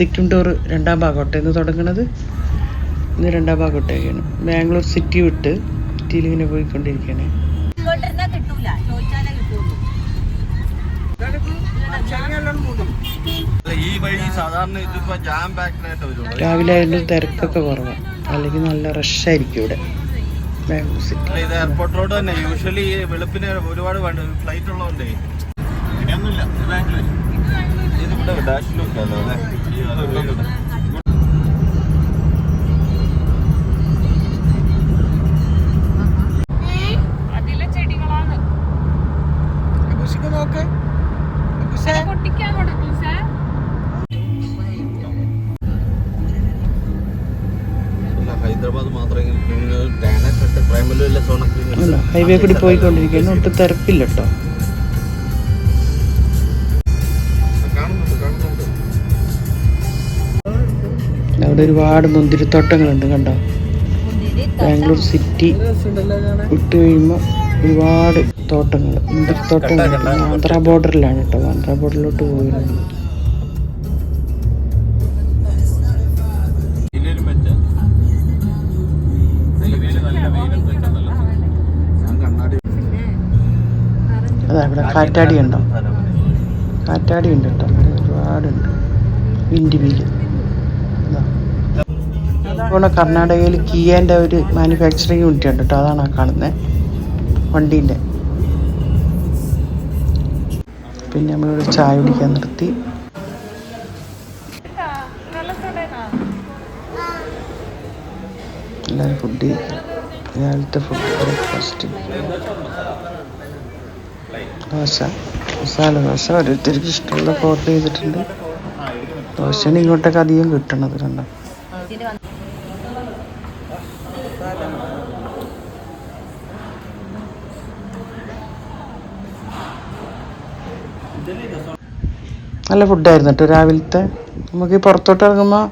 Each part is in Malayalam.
സിക്കിം ടൂർ രണ്ടാം ഭാഗോട്ടേന്ന് തുടങ്ങുന്നത്. ഇന്ന് രണ്ടാം ഭാഗോട്ടേക്കാണ്. ബാംഗ്ലൂർ സിറ്റി വിട്ട് സിറ്റിയിൽ ഇങ്ങനെ പോയിക്കൊണ്ടിരിക്കുകയാണ്. രാവിലെ ആയതുകൊണ്ട് തിരക്കൊക്കെ കുറവാണ്, അല്ലെങ്കിൽ നല്ല റഷായിരിക്കും ഇവിടെ ബാംഗ്ലൂർ സിറ്റി. എയർപോർട്ട് റോഡ് തന്നെ യൂഷ്വലി വെളുപ്പിന് ഒരുപാട് ഫ്ലൈറ്റ് ഉള്ളതുകൊണ്ടേ ഇതിവിടെ ഡാഷിലൊക്കെയല്ലോ അല്ലേ. ഹൈദരാബാദ് മാത്രമേ ഹൈവേ കൂടി പോയിക്കൊണ്ടിരിക്കുന്നു. ഒട്ടും തിരക്കില്ല കേട്ടോ. അവിടെ ഒരുപാട് മുന്തിരിത്തോട്ടങ്ങളുണ്ട് കണ്ടോ. ബാംഗ്ലൂർ സിറ്റി വിട്ട് കഴിയുമ്പോൾ ഒരുപാട് തോട്ടങ്ങൾ, മുന്തിരിത്തോട്ടങ്ങളുണ്ട്. ആന്ധ്ര ബോർഡറിലാണ് കേട്ടോ. ആന്ധ്ര ബോർഡറിലോട്ട് പോയിരുന്നു. അതാ ഇവിടെ കാറ്റാടി ഉണ്ടോ, കാറ്റാടി ഉണ്ട് കേട്ടോ. ഒരുപാടുണ്ട്. വിൻഡ് വീല് കർണാടകയിൽ കിയേൻ്റെ ഒരു മാനുഫാക്ചറിങ് യൂണിറ്റ് ഉണ്ട് കേട്ടോ. അതാണ് ആ കാണുന്നത് വണ്ടീൻ്റെ. പിന്നെ നമ്മളിവിടെ ചായ കുടിക്കാൻ നിർത്തി. എല്ലാവരും ഫുഡ് കഴിക്കും. രാവിലത്തെ ഫുഡ് ബ്രേക്ക്ഫാസ്റ്റ് ദോശ, മസാല ദോശ. ഓരോരുത്തർക്ക് ഇഷ്ടമുള്ള ഓർഡർ ചെയ്തിട്ടുണ്ട്. ദോശയാണ് ഇങ്ങോട്ടൊക്കെ അധികം കിട്ടണത് കണ്ടോ. നല്ല ഫുഡായിരുന്നു കേട്ടോ രാവിലത്തെ. നമുക്ക് പുറത്തോട്ട് ഇറങ്ങുമ്പോൾ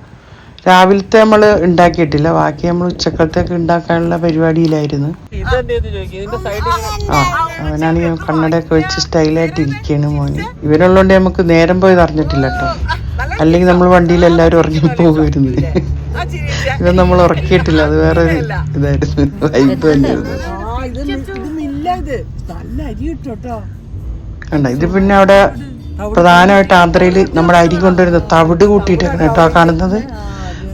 രാവിലത്തെ നമ്മൾ ഉണ്ടാക്കിയിട്ടില്ല, ബാക്കി നമ്മൾ ഉച്ചക്കലത്തേക്ക് ഉണ്ടാക്കാനുള്ള പരിപാടിയിലായിരുന്നു. അവനാണെങ്കിൽ കണ്ണടയൊക്കെ വെച്ച് സ്റ്റൈലായിട്ട് ഇരിക്കുകയാണ് മോന്. ഇവരുള്ളതുകൊണ്ട് നമുക്ക് നേരം പോയത് അറിഞ്ഞിട്ടില്ല കേട്ടോ. അല്ലെങ്കിൽ നമ്മൾ വണ്ടിയിൽ എല്ലാവരും ഉറങ്ങി പോകുമായിരുന്നു. ഇത് നമ്മൾ ഉറക്കിയിട്ടില്ല, അത് വേറെ ഇതായിരുന്നു. വൈബ് തന്നെയായിരുന്നു. കണ്ട ഇത് പിന്നെ അവിടെ പ്രധാനമായിട്ട് ആന്ധ്രയിൽ നമ്മുടെ അരി കൊണ്ടുവരുന്ന തവിട് കൂട്ടിയിട്ടാണ് കേട്ടോ കാണുന്നത്.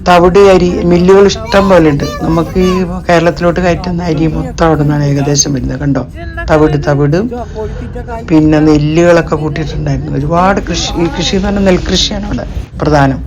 തവിട് അരി മില്ലുകൾ ഇഷ്ടം പോലെ ഉണ്ട്. നമുക്ക് ഈ കേരളത്തിലോട്ട് കയറ്റുന്ന അരി മൊത്തം അവിടെ നിന്നാണ് ഏകദേശം വരുന്നത് കണ്ടോ. തവിടും പിന്നെ നെല്ലുകളൊക്കെ കൂട്ടിയിട്ടുണ്ടായിരുന്നു. ഒരുപാട് കൃഷി, ഈ കൃഷി എന്ന് പറഞ്ഞാൽ നെൽകൃഷിയാണ് അവിടെ പ്രധാനം.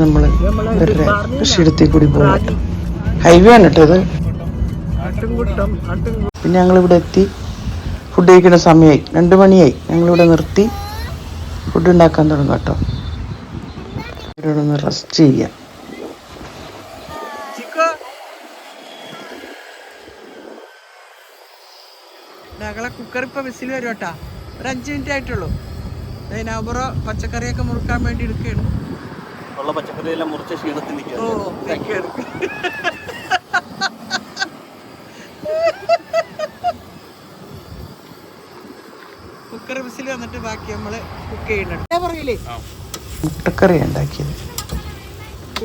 നമ്മള് കൃഷിയിടത്തിൽ കൂടി പോകട്ടെ. ഹൈവേ ആണ് കേട്ടോ ഇത്. പിന്നെ ഞങ്ങളിവിടെ എത്തി. ഫുഡ് കഴിക്കുന്ന സമയമായി, 2 മണിയായി. ഞങ്ങളിവിടെ നിർത്തി ഫുഡ് ഉണ്ടാക്കാൻ തുടങ്ങാം കേട്ടോ. ഇവിടെ ഒന്ന് റെസ്റ്റ് ചെയ്യാം. ഞങ്ങളെ കുക്കർ ഇപ്പൊ വിസിൽ വരും കേട്ടാ. ഒരു 5 മിനിറ്റ് ആയിട്ടുള്ളൂ. അതിനപ്പുറം പച്ചക്കറിയൊക്കെ മുറുക്കാൻ വേണ്ടി എടുക്കുകയാണ്. പച്ചക്കറിയെല്ലാം മുറിച്ച ക്ഷീണത്തിൽ കുക്കർ വിസിൽ വന്നിട്ട് ബാക്കി നമ്മള് കുക്ക് ചെയ്യുന്നുണ്ട്. പറയില്ലേ മുട്ടക്കറി ഉണ്ടാക്കിയത്.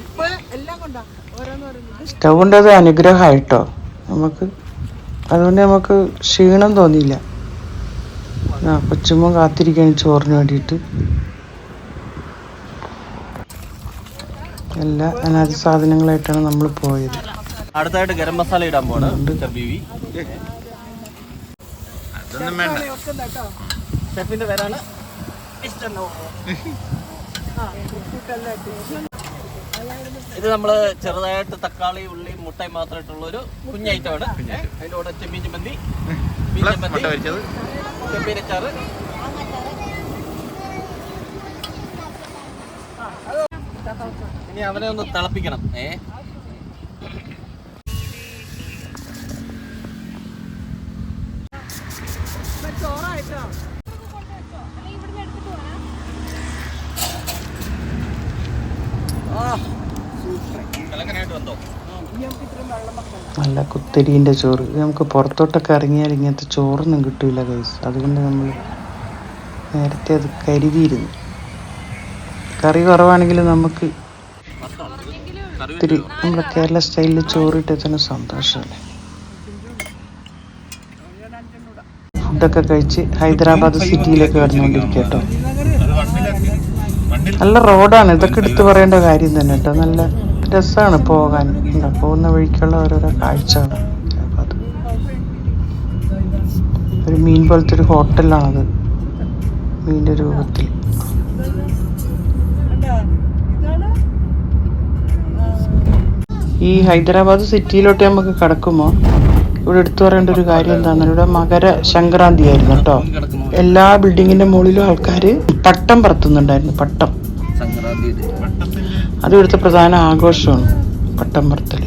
ഉപ്പ് എല്ലാം കൊണ്ടാ സ്റ്റൗണ്ട്. അത് അനുഗ്രഹമായിട്ടോ നമുക്ക്. അതുകൊണ്ട് നമുക്ക് ക്ഷീണം തോന്നിയില്ല. കൊച്ചുമ്മ കാത്തിരിക്കാൻ ചോറിന് വേണ്ടിയിട്ട്. എല്ലാ അനാദി സാധനങ്ങളായിട്ടാണ് നമ്മൾ പോയത്. അടുത്തായിട്ട് ഗരം മസാല ഇടാൻ പോണ്. ഷെഫിന്റെ പേരാണ്. ഇത് നമ്മള് ചെറുതായിട്ട് തക്കാളി, ഉള്ളി, മുട്ടയും മാത്രമായിട്ടുള്ളൊരു കുഞ്ഞൈറ്റമാണ്. അതിൻ്റെ കൂടെ ചെമ്മീൻ ചമ്മന്തി, ചെമ്മീനച്ചാറ്, ഇനി അവനെ ഒന്ന് തിളപ്പിക്കണം. നല്ല കുത്തരീൻ്റെ ചോറ്. നമുക്ക് പുറത്തോട്ടൊക്കെ ഇറങ്ങിയാൽ ഇങ്ങനത്തെ ചോറൊന്നും കിട്ടില്ല ഗൈസ്. അതുകൊണ്ട് നമ്മൾ നേരത്തെ അത് കരുതിയിരുന്നു. കറി കുറവാണെങ്കിലും നമുക്ക് ഇത്തിരി നമ്മുടെ കേരള സ്റ്റൈലിൽ ചോറിട്ട് തന്നെ സന്തോഷമല്ലേ. ഫുഡൊക്കെ കഴിച്ച് ഹൈദരാബാദ് സിറ്റിയിലേക്ക് വന്നുകൊണ്ടിരിക്കുക കേട്ടോ. നല്ല റോഡാണ്, ഇതൊക്കെ എടുത്ത് പറയേണ്ട കാര്യം തന്നെ കേട്ടോ. നല്ല രസമാണ് പോകാൻ. പോകുന്ന വഴിക്കുള്ള ഓരോരോ കാഴ്ചകളാണ്. അത് ഒരു മീൻ പോലത്തെ ഒരു ഹോട്ടലാണത്, മീൻ്റെ രൂപത്തിൽ. ഈ ഹൈദരാബാദ് സിറ്റിയിലോട്ട് നമുക്ക് കിടക്കുമ്പോൾ ഇവിടെ എടുത്തു പറയേണ്ട ഒരു കാര്യം എന്താണെന്ന്, ഇവിടെ മകര സംക്രാന്തി ആയിരുന്നു കേട്ടോ. എല്ലാ ബിൽഡിങ്ങിന്റെ മുകളിലും ആൾക്കാർ പട്ടം പറത്തുന്നുണ്ടായിരുന്നു. പട്ടം അത് ഇവിടുത്തെ പ്രധാന ആഘോഷമാണ്, പട്ടം പറത്തൽ.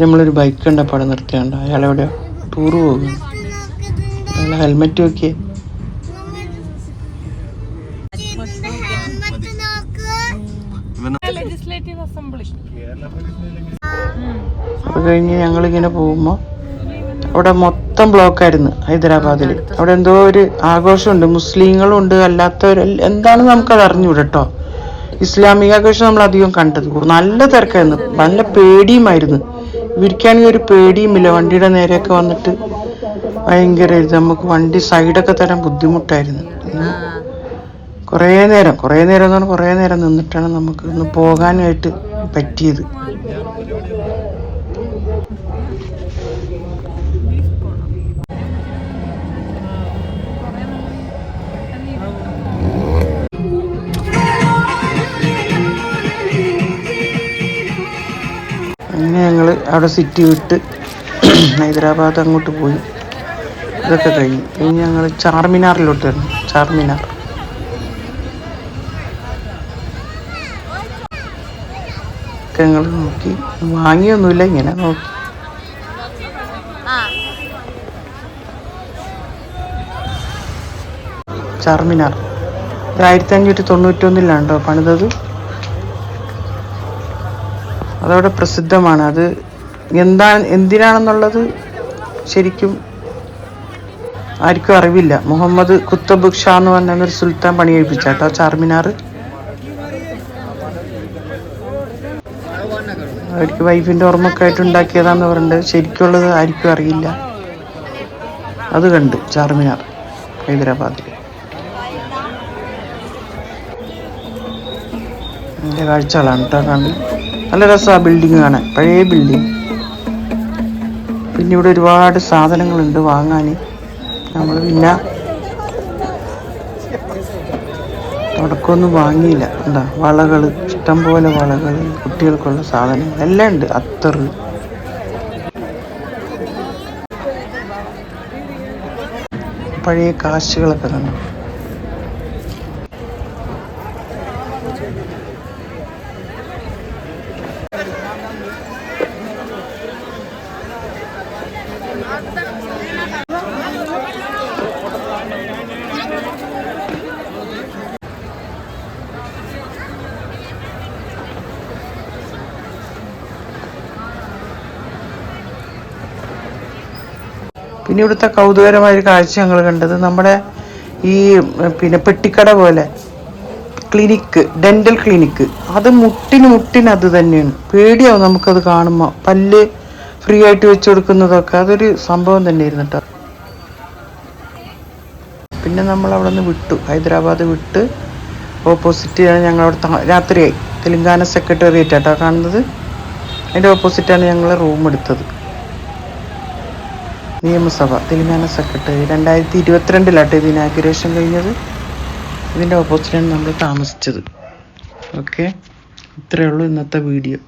നമ്മളൊരു ബൈക്ക് കണ്ടപ്പോൾ അവിടെ നിർത്തിയുണ്ട്. അയാളെവിടെ ടൂറ് പോകുന്നു. അയാളെ ഹെൽമെറ്റ് നോക്കിയേ. അത് കഴിഞ്ഞ് ഞങ്ങളിങ്ങനെ പോകുമ്പോൾ അവിടെ മൊത്തം ബ്ലോക്കായിരുന്നു ഹൈദരാബാദിൽ. അവിടെ എന്തോ ഒരു ആഘോഷമുണ്ട്, മുസ്ലിങ്ങളും ഉണ്ട്, അല്ലാത്തവർ എന്താണെന്ന് നമുക്കത് അറിഞ്ഞൂടെ കേട്ടോ. ഇസ്ലാമിക ആഘോഷം നമ്മൾ അധികം കണ്ടത്. നല്ല തിരക്കായിരുന്നു, നല്ല പേടിയുമായിരുന്നു. ഇവർക്കാണെങ്കിൽ ഒരു പേടിയുമില്ല. വണ്ടിയുടെ നേരെയൊക്കെ വന്നിട്ട് ഭയങ്കര നമുക്ക് വണ്ടി സൈഡൊക്കെ തരാൻ ബുദ്ധിമുട്ടായിരുന്നു. കുറേ നേരം എന്ന് പറഞ്ഞാൽ കുറേ നേരം നിന്നിട്ടാണ് നമുക്ക് ഒന്ന് പോകാനായിട്ട് പറ്റിയത്. അങ്ങനെ ഞങ്ങൾ അവിടെ സിറ്റി വിട്ട് ഹൈദരാബാദ് അങ്ങോട്ട് പോയി. ഇതൊക്കെ കഴിഞ്ഞ് ഞങ്ങൾ ചാർമിനാറിലോട്ട് വരുന്നു. ചാർമിനാർ ഞങ്ങൾ നോക്കി, വാങ്ങിയൊന്നുമില്ല, ഇങ്ങനെ നോക്കി. ചാർമിനാർ 1591 പണിതത്. അതവിടെ പ്രസിദ്ധമാണ്. അത് എന്തിനാണെന്നുള്ളത് ശരിക്കും ആർക്കും അറിവില്ല. മുഹമ്മദ് കുത്തബ് ഷാ എന്ന് പറഞ്ഞൊരു സുൽത്താൻ പണി കഴിപ്പിച്ചാട്ടോ ചാർമിനാർ. അവർക്ക് വൈഫിൻ്റെ ഓർമ്മയൊക്കെ ആയിട്ട് ഉണ്ടാക്കിയതാന്ന് പറഞ്ഞിട്ട് ശരിക്കുള്ളത് ആർക്കും അറിയില്ല. അത് കണ്ട് ചാർമിനാർ ഹൈദരാബാദിൽ. എൻ്റെ കാഴ്ചകളാണ് കേട്ടോ കാണുന്നത്. നല്ല രസമാണ് ബിൽഡിങ് കാണാൻ, പഴയ ബിൽഡിങ്. പിന്നെ ഇവിടെ ഒരുപാട് സാധനങ്ങളുണ്ട് വാങ്ങാൻ. നമ്മൾ പിന്നെ തുടക്കമൊന്നും വാങ്ങിയില്ല. എന്താ വളകൾ, ഇഷ്ടംപോലെ വളകൾ, കുട്ടികൾക്കുള്ള സാധനങ്ങൾ എല്ലാം ഉണ്ട്. അത്തർ, പഴയ കാശുകളൊക്കെ കണ്ടു. പിന്നെ ഇവിടുത്തെ കൗതുകരമായൊരു കാഴ്ച ഞങ്ങൾ കണ്ടത്, നമ്മുടെ ഈ പെട്ടിക്കട പോലെ ക്ലിനിക്ക്, ഡെന്റൽ ക്ലിനിക്ക്, അത് മുട്ടിന് അത് തന്നെയാണ്. പേടിയാവും നമുക്കത് കാണുമ്പോൾ. പല്ല് ഫ്രീ ആയിട്ട് വെച്ച് കൊടുക്കുന്നതൊക്കെ അതൊരു സംഭവം തന്നെയായിരുന്നു കേട്ടോ. പിന്നെ നമ്മൾ അവിടെ നിന്ന് വിട്ടു, ഹൈദരാബാദ് വിട്ട് ഓപ്പോസിറ്റാണ് ഞങ്ങളവിടെ രാത്രിയായി. തെലങ്കാന സെക്രട്ടേറിയറ്റ് ആട്ടോ കാണുന്നത്. അതിൻ്റെ ഓപ്പോസിറ്റാണ് ഞങ്ങൾ റൂം എടുത്തത്. നിയമസഭ, തെലങ്കാന സെക്രട്ടറി 2022 ഇത് ഇനാഗുറേഷൻ കഴിഞ്ഞത്. ഇതിൻ്റെ ഓപ്പോസിറ്റാണ് നമ്മൾ താമസിച്ചത്. ഓക്കെ, ഇത്രയേ ഉള്ളൂ ഇന്നത്തെ വീഡിയോ.